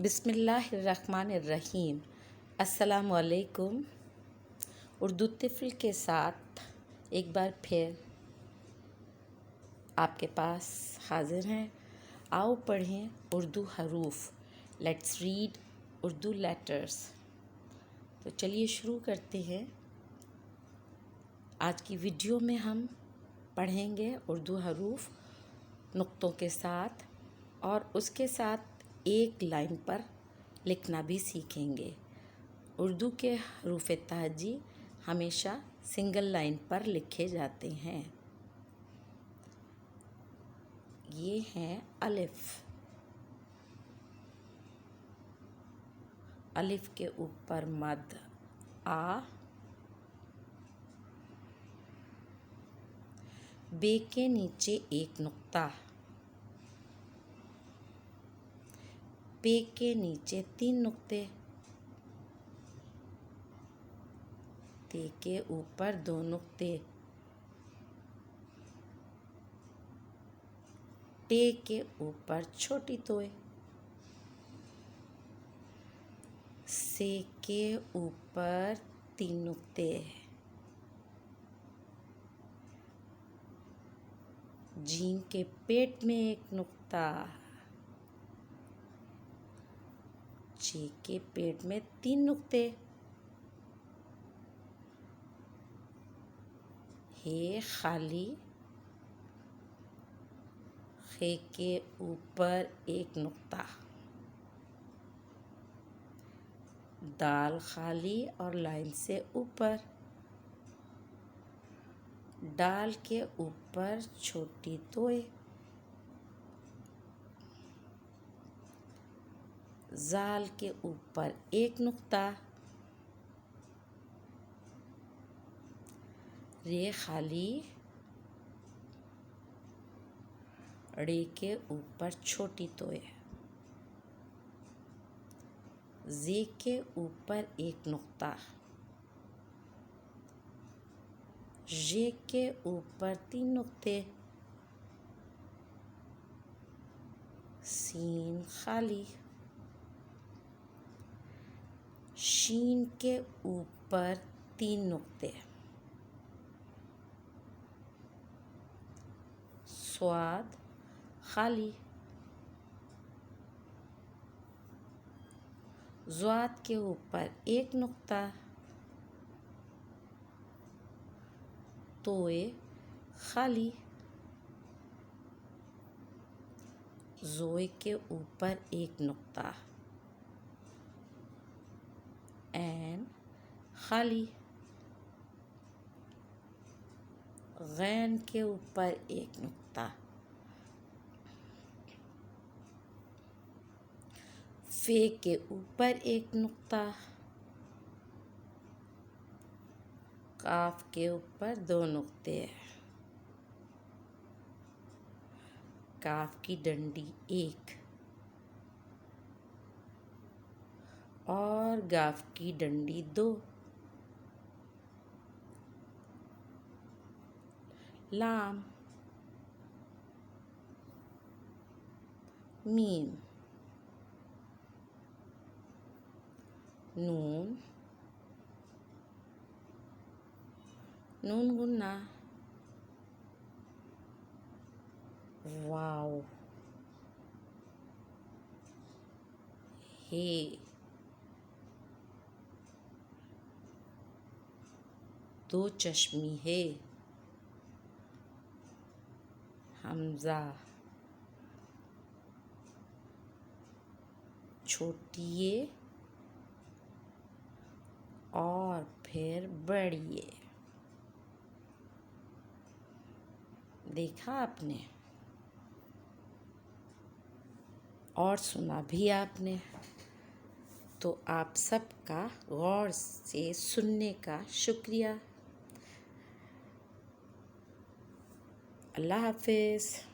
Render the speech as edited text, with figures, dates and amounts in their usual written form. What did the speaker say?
बिस्मिल्लाहिर्रहमानिर्रहीम। अस्सलामुअलैकुम। उर्दू तिफ़्ल के साथ एक बार फिर आपके पास हाज़िर हैं। आओ पढ़ें उर्दू हरूफ। Let's read Urdu letters. तो चलिए शुरू करते हैं। आज की वीडियो में हम पढ़ेंगे उर्दू हरूफ नुक्तों के साथ और उसके साथ एक लाइन पर लिखना भी सीखेंगे। उर्दू के हरूफ तहजी हमेशा सिंगल लाइन पर लिखे जाते हैं। ये हैं अलिफ। अलिफ के ऊपर मद आ, बे के नीचे एक नुक्ता, पे के नीचे 3 नुक्ते, ते के ऊपर 2 नुक्ते, टे के ऊपर छोटी तोय, से के ऊपर 3 नुक्ते, जीम के पेट में 1 नुक्ता, जे के पेट में 3 नुक्ते, हे खाली, खे के ऊपर 1 नुक्ता, दाल खाली और लाइन से ऊपर, डाल के ऊपर छोटी तोय, जाल के ऊपर 1 नुक्ता, रे खाली, रे के ऊपर छोटी तोय, जे के ऊपर 1 नुक्ता, जे के ऊपर 3 नुक्ते, सीन खाली, शीन के ऊपर 3 नुक्ते, स्वाद खाली, ज़्वाद के ऊपर 1 नुक्ता, तोए खाली, ज़ोए के ऊपर 1 नुक्ता, ऐन खाली, गैन के ऊपर 1 नुक्ता, फे के ऊपर 1 नुक्ता, काफ के ऊपर 2 नुक्ते, काफ की डंडी 1 और गाफ की डंडी 2, लाम, मीम, नून, नून गुन्ना, वाव, हे, दो चश्मी है, हमजा, छोटी ये और फिर बड़ी ये। देखा आपने और सुना भी आपने। तो आप सबका गौर से सुनने का शुक्रिया। अल्लाह हाफ़िज़।